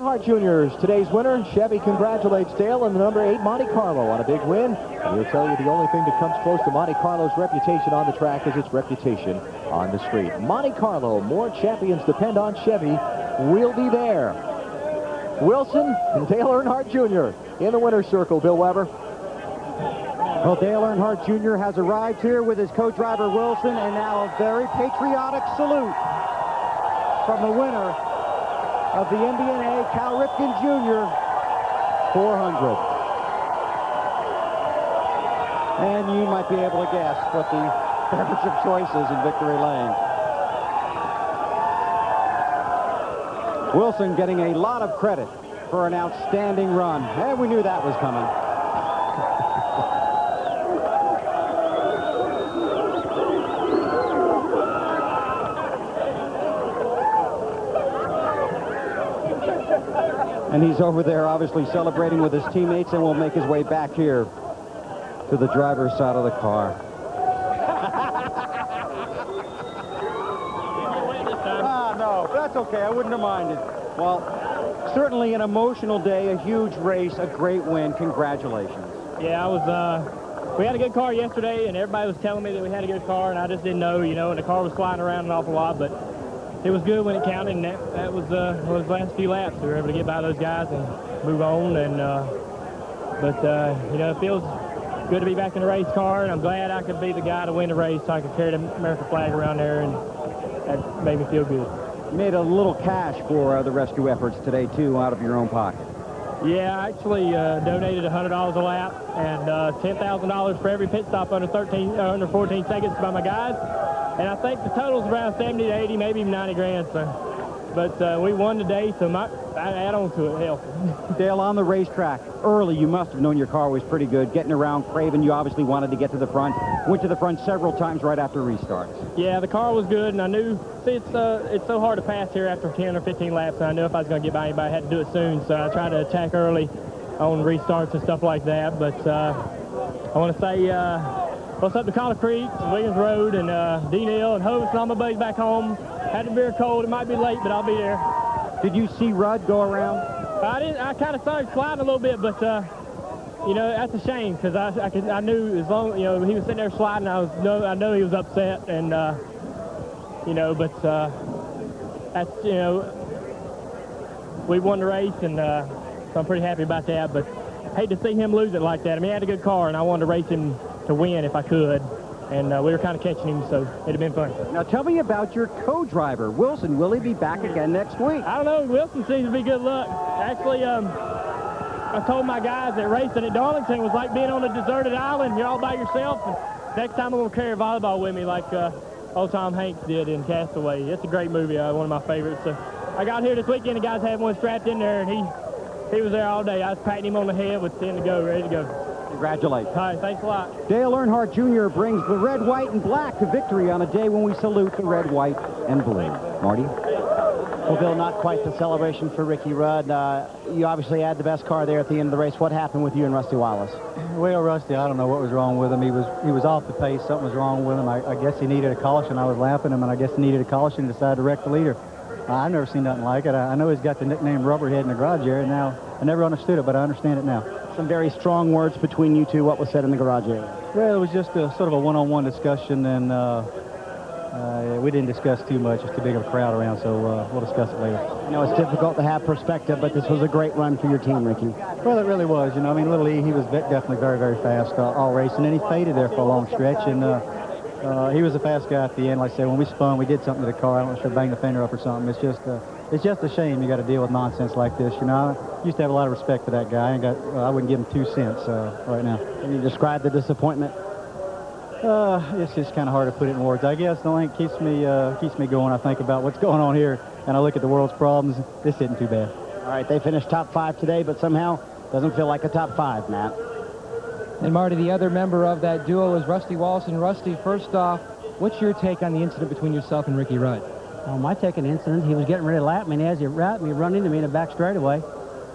Earnhardt Jr. is today's winner. Chevy congratulates Dale and the number 8 Monte Carlo on a big win. And we'll tell you the only thing that comes close to Monte Carlo's reputation on the track is its reputation on the street. Monte Carlo, more champions depend on Chevy. We'll be there. Wilson and Dale Earnhardt Jr. in the winner's circle, Bill Weber. Well, Dale Earnhardt Jr. has arrived here with his co-driver Wilson, and now a very patriotic salute from the winner of the MBNA, Cal Ripken Jr., 400. And you might be able to guess what the beverage of choice is in Victory Lane. Wilson getting a lot of credit for an outstanding run. And we knew that was coming. And he's over there obviously celebrating with his teammates and will make his way back here to the driver's side of the car. No, that's okay. I wouldn't have minded. Well, certainly an emotional day, a huge race, a great win. Congratulations. Yeah, we had a good car yesterday, and everybody was telling me that we had a good car, and I just didn't know, and the car was flying around an awful lot, but it was good when it counted, and that was those last few laps. We were able to get by those guys and move on, and it feels good to be back in the race car, and I'm glad I could be the guy to win the race so I could carry the American flag around there, and that made me feel good. You made a little cash for the rescue efforts today, too, out of your own pocket. Yeah, I actually donated $100 a lap and $10,000 for every pit stop under 14 seconds by my guys. And I think the total's around 70 to 80, maybe 90 grand. So. But we won today, so I add on to it helped. Dale, on the racetrack, early you must have known your car was pretty good. Getting around Craven, you obviously wanted to get to the front. Went to the front several times right after restarts. Yeah, the car was good, and I knew, it's so hard to pass here after 10 or 15 laps, and I knew if I was going to get by anybody, I had to do it soon. So I tried to attack early on restarts and stuff like that. But I want to say what's up to Collar Creek, Williams Road, and D-Neal, and Hovis, and all my buddies back home. Had to be cold. It might be late, but I'll be there. Did you see Rudd go around? I didn't. I kind of started sliding a little bit, but that's a shame because I knew as long he was sitting there sliding, I know he was upset, and but that's we won the race, and so I'm pretty happy about that. But hate to see him lose it like that. I mean, he had a good car, and I wanted to race him to win if I could. And we were kind of catching him, so it'd have been fun. Now, tell me about your co-driver, Wilson. Will he be back again next week? I don't know. Wilson seems to be good luck. Actually, I told my guys that racing at Darlington was like being on a deserted island. You're all by yourself. And next time I'm going to carry a volleyball with me like old Tom Hanks did in Castaway. It's a great movie, one of my favorites. So I got here this weekend, the guys had one strapped in there, and he was there all day. I was patting him on the head with 10 to go, ready to go. Congratulations. All right, thanks a lot. Dale Earnhardt Jr. brings the red, white, and black to victory on a day when we salute the red, white, and blue. Marty? Well, Bill, not quite the celebration for Ricky Rudd. You obviously had the best car there at the end of the race. What happened with you and Rusty Wallace? Well, Rusty, I don't know what was wrong with him. He was off the pace. Something was wrong with him. I guess he needed a caution. I was laughing at him, and I guess he needed a caution and decided to wreck the leader. I've never seen nothing like it. I know he's got the nickname Rubberhead in the garage area. Now, I never understood it, but I understand it now. Some very strong words between you two. What was said in the garage area? Well, it was just a sort of a one-on-one discussion, and we didn't discuss too much. It's too big of a crowd around, so we'll discuss it later. I know it's difficult to have perspective, but this was a great run for your team, Ricky. Well, it really was. I mean, Little E, he was definitely very, very fast all racing, and he faded there for a long stretch, and he was a fast guy at the end. Like I said, when we spun, we did something to the car. I don't know if I banged the fender up or something. It's just a shame you got to deal with nonsense like this. I used to have a lot of respect for that guy. I wouldn't give him 2 cents right now. Can you describe the disappointment? It's just kind of hard to put it in words. I guess the only thing that keeps me going. I think about what's going on here, and I look at the world's problems. This isn't too bad. All right, they finished top 5 today, but somehow doesn't feel like a top 5, Matt. And Marty, the other member of that duo is Rusty Wallace. And Rusty, first off, what's your take on the incident between yourself and Ricky Rudd? Well, my take on the incident, he was getting ready to lap me, and as he wrapped me, he run into me in the back straightaway.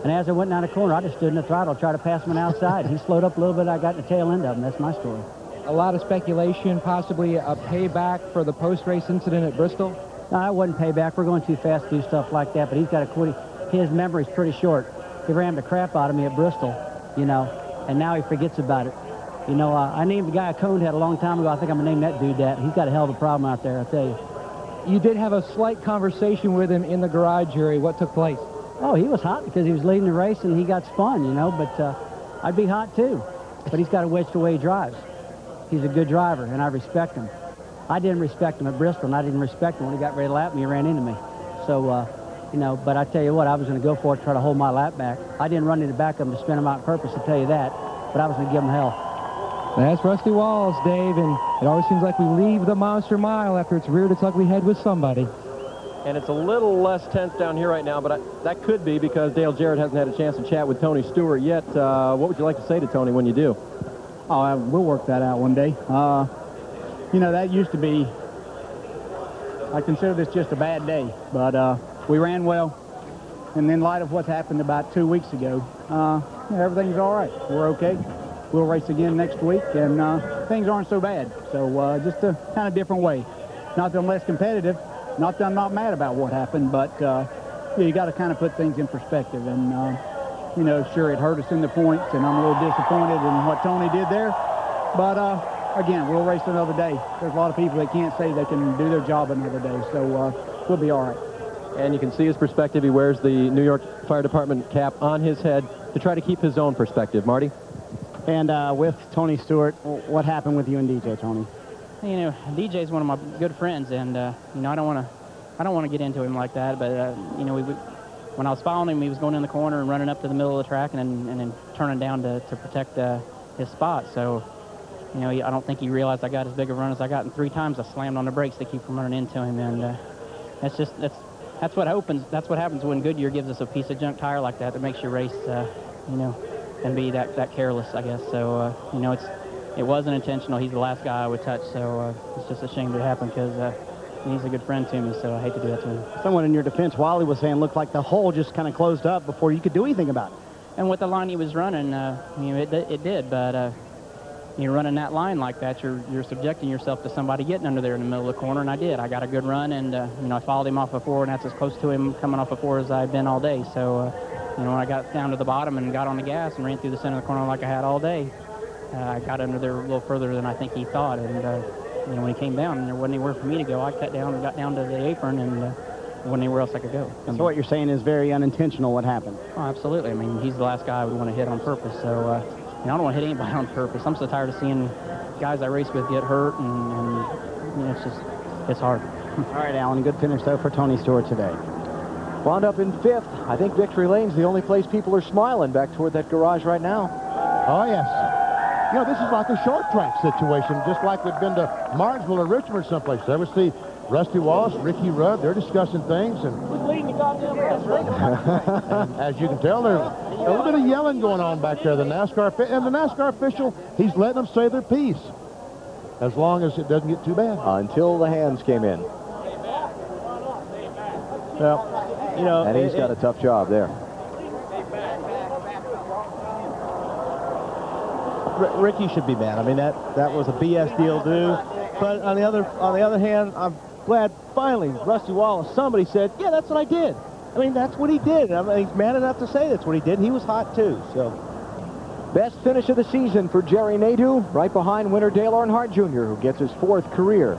And as I went down the corner, I just stood in the throttle, tried to pass him on the outside. He slowed up a little bit, I got the tail end of him. That's my story. A lot of speculation, possibly a payback for the post-race incident at Bristol? No, that wasn't payback. We're going too fast to do stuff like that, but he's got to quit. his memory's pretty short. He ran the crap out of me at Bristol, you know, and now he forgets about it. You know, I named the guy a conehead a long time ago. I think I'm going to name that dude that. He's got a hell of a problem out there, I tell you. You did have a slight conversation with him in the garage, Jerry. What took place? Oh, he was hot because he was leading the race and he got spun, you know, but I'd be hot too. But he's got to watch the way he drives. He's a good driver, and I respect him. I didn't respect him at Bristol, and I didn't respect him when he got ready to lap me. He ran into me. So, you know, but I tell you what, I was going to go for it, try to hold my lap back. I didn't run in the back of him to spin him out on purpose, to tell you that, but I was going to give him hell. That's Rusty Wallace, Dave, and it always seems like we leave the Monster Mile after it's reared its ugly head with somebody. And it's a little less tense down here right now, but that could be because Dale Jarrett hasn't had a chance to chat with Tony Stewart yet. What would you like to say to Tony when you do? Oh, we'll work that out one day. You know, that used to be, I consider this just a bad day, but we ran well. And in light of what happened about 2 weeks ago, everything's all right. We're okay. We'll race again next week, and things aren't so bad. So just a kind of different way. Not that I'm less competitive, not that I'm not mad about what happened, but yeah, you got to kind of put things in perspective. And, you know, sure, it hurt us in the points, and I'm a little disappointed in what Tony did there. But, again, we'll race another day. There's a lot of people that can't say they can do their job another day, so we'll be all right. And you can see his perspective. He wears the New York Fire Department cap on his head to try to keep his own perspective. Marty? And with Tony Stewart, what happened with you and DJ, Tony? You know, DJ's one of my good friends, and you know, I don't want to get into him like that. But you know, when I was following him, he was going in the corner and running up to the middle of the track, and then turning down to protect his spot. So, you know, I don't think he realized I got as big a run as I got, and 3 times I slammed on the brakes to keep from running into him. And that's what happens. That's what happens when Goodyear gives us a piece of junk tire like that that makes your race, you know, and be that careless, I guess. So, you know, it wasn't intentional. He's the last guy I would touch, so it's just a shame that it happened because he's a good friend to me, so I hate to do that to him. Someone in your defense, Wally, was saying looked like the hole just kind of closed up before you could do anything about it. And with the line he was running, you know, it did, but you're running that line like that, you're subjecting yourself to somebody getting under there in the middle of the corner, and I did. I got a good run, and, you know, I followed him off of 4, and that's as close to him coming off of 4 as I've been all day. So, you know, when I got down to the bottom and got on the gas and ran through the center of the corner like I had all day, I got under there a little further than I think he thought. And, you know, when he came down and there wasn't anywhere for me to go, I cut down and got down to the apron, and there wasn't anywhere else I could go. So what you're saying is very unintentional what happened? Oh, absolutely. I mean, he's the last guy I would want to hit on purpose. So, you know, I don't want to hit anybody on purpose. I'm so tired of seeing guys I race with get hurt, and you know, it's hard. All right, Alan, good finish, though, for Tony Stewart today. Wound up in 5th. I think Victory Lane's the only place people are smiling back toward that garage right now. Oh, yes. You know, this is like a short track situation, just like we've been to Martinsville or Richmond someplace. There we see Rusty Wallace, Ricky Rudd. They're discussing things. And as you can tell, there's a little bit of yelling going on back there. The NASCAR official, he's letting them say their piece, as long as it doesn't get too bad. Until the hands came in. Well, you know, and he's got a tough job there. Ricky should be mad. I mean, that was a BS deal, dude. But on the other hand, I'm glad finally Rusty Wallace, somebody said, yeah, that's what I did. I mean, that's what he did. I mean, he's man enough to say that's what he did. He was hot too. So, best finish of the season for Jerry Nadeau, right behind winner Dale Earnhardt Jr., who gets his 4th career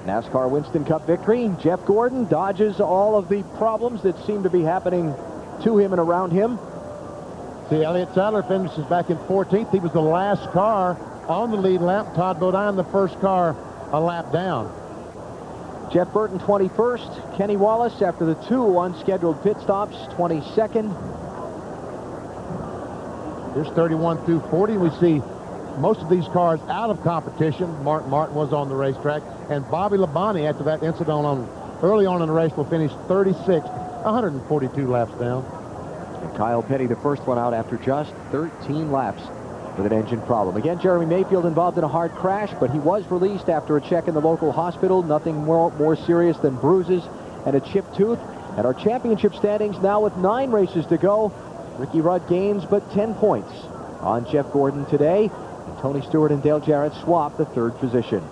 NASCAR Winston Cup victory. Jeff Gordon dodges all of the problems that seem to be happening to him and around him. See, Elliott Sadler finishes back in 14th. He was the last car on the lead lap. Todd Bodine, the first car a lap down. Jeff Burton, 21st. Kenny Wallace, after the 2 unscheduled pit stops, 22nd. Here's 31 through 40. We see most of these cars out of competition. Mark Martin was on the racetrack. And Bobby Labonte, after that incident early on in the race, will finish 36th, 142 laps down. And Kyle Petty, the first one out after just 13 laps with an engine problem. Again, Jeremy Mayfield involved in a hard crash, but he was released after a check in the local hospital. Nothing more serious than bruises and a chipped tooth. And our championship standings now with 9 races to go. Ricky Rudd gains but 10 points on Jeff Gordon today. And Tony Stewart and Dale Jarrett swap the 3rd position.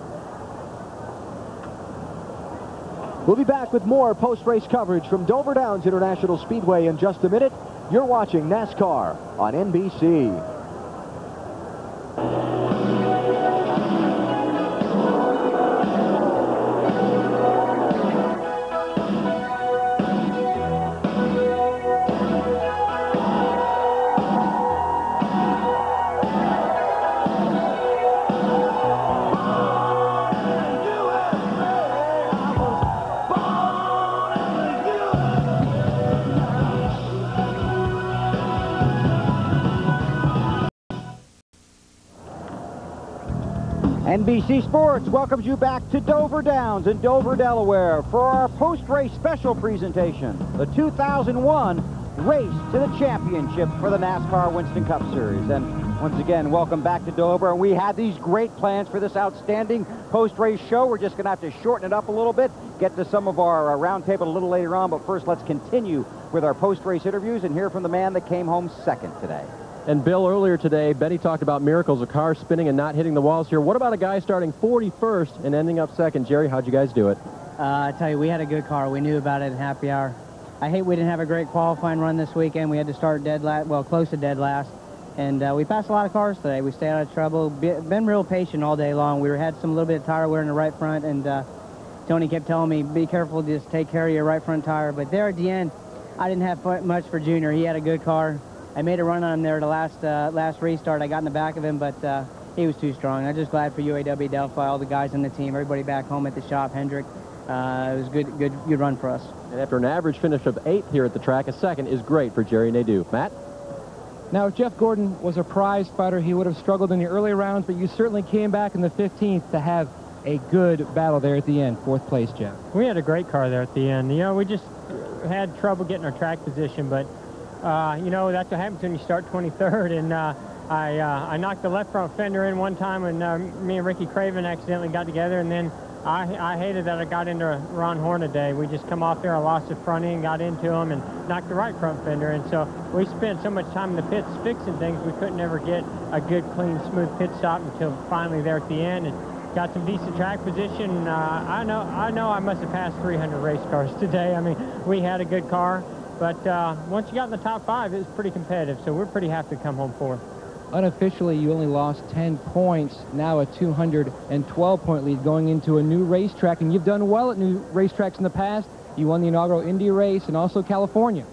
We'll be back with more post-race coverage from Dover Downs International Speedway in just a minute. You're watching NASCAR on NBC. NBC Sports welcomes you back to Dover Downs in Dover, Delaware for our post-race special presentation, the 2001 Race to the Championship for the NASCAR Winston Cup Series. And once again, welcome back to Dover. And we had these great plans for this outstanding post-race show. We're just going to have to shorten it up a little bit, get to some of our roundtable a little later on. But first, let's continue with our post-race interviews and hear from the man that came home second today. And Bill, earlier today, Betty talked about miracles of cars spinning and not hitting the walls here. What about a guy starting 41st and ending up second? Jerry, how'd you guys do it? I tell you, we had a good car. We knew about it in happy hour. I hate we didn't have a great qualifying run this weekend. We had to start dead last, well, close to dead last. And we passed a lot of cars today. We stayed out of trouble. Been real patient all day long. We had some little bit of tire wear in the right front, and Tony kept telling me, be careful, just take care of your right front tire. But there at the end, I didn't have much for Junior. He had a good car. I made a run on him there the last restart. I got in the back of him, but he was too strong. I'm just glad for UAW Delphi, all the guys on the team, everybody back home at the shop, Hendrick. It was a good run for us. And after an average finish of 8th here at the track, a second is great for Jerry Nadeau. Matt? Now, if Jeff Gordon was a prize fighter, he would have struggled in the early rounds, but you certainly came back in the 15th to have a good battle there at the end. 4th place, Jeff. We had a great car there at the end. You know, we just had trouble getting our track position, but you know, that's what happens when you start 23rd, and I knocked the left front fender in one time when me and Ricky Craven accidentally got together, and then I hated that I got into Ron Horn today. We just come off there, I lost the front end, got into him, and knocked the right front fender, and so we spent so much time in the pits fixing things, we couldn't ever get a good, clean, smooth pit stop until finally there at the end, and got some decent track position. I know I must have passed 300 race cars today. I mean, we had a good car. But once you got in the top 5, it was pretty competitive, so we're pretty happy to come home 4th. Unofficially, you only lost 10 points, now a 212-point lead going into a new racetrack, and you've done well at new racetracks in the past. You won the inaugural Indy race and also California.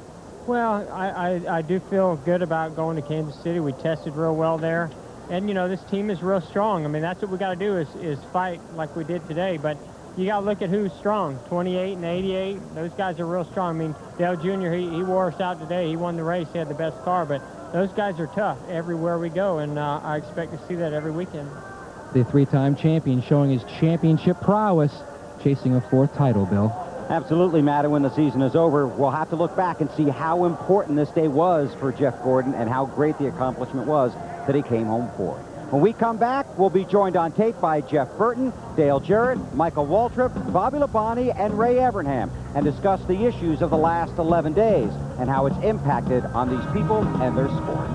Well, I do feel good about going to Kansas City. We tested real well there. And, you know, this team is real strong. I mean, that's what we got to do is fight like we did today. But you got to look at who's strong. 28 and 88, those guys are real strong. I mean, Dale Jr., he wore us out today. He won the race. He had the best car. But those guys are tough everywhere we go, and I expect to see that every weekend. The 3-time champion showing his championship prowess, chasing a 4th title, Bill. Absolutely, Matt, and when the season is over, we'll have to look back and see how important this day was for Jeff Gordon and how great the accomplishment was that he came home 4th. When we come back, we'll be joined on tape by Jeff Burton, Dale Jarrett, Michael Waltrip, Bobby Labonte, and Ray Evernham, and discuss the issues of the last 11 days and how it's impacted on these people and their sports.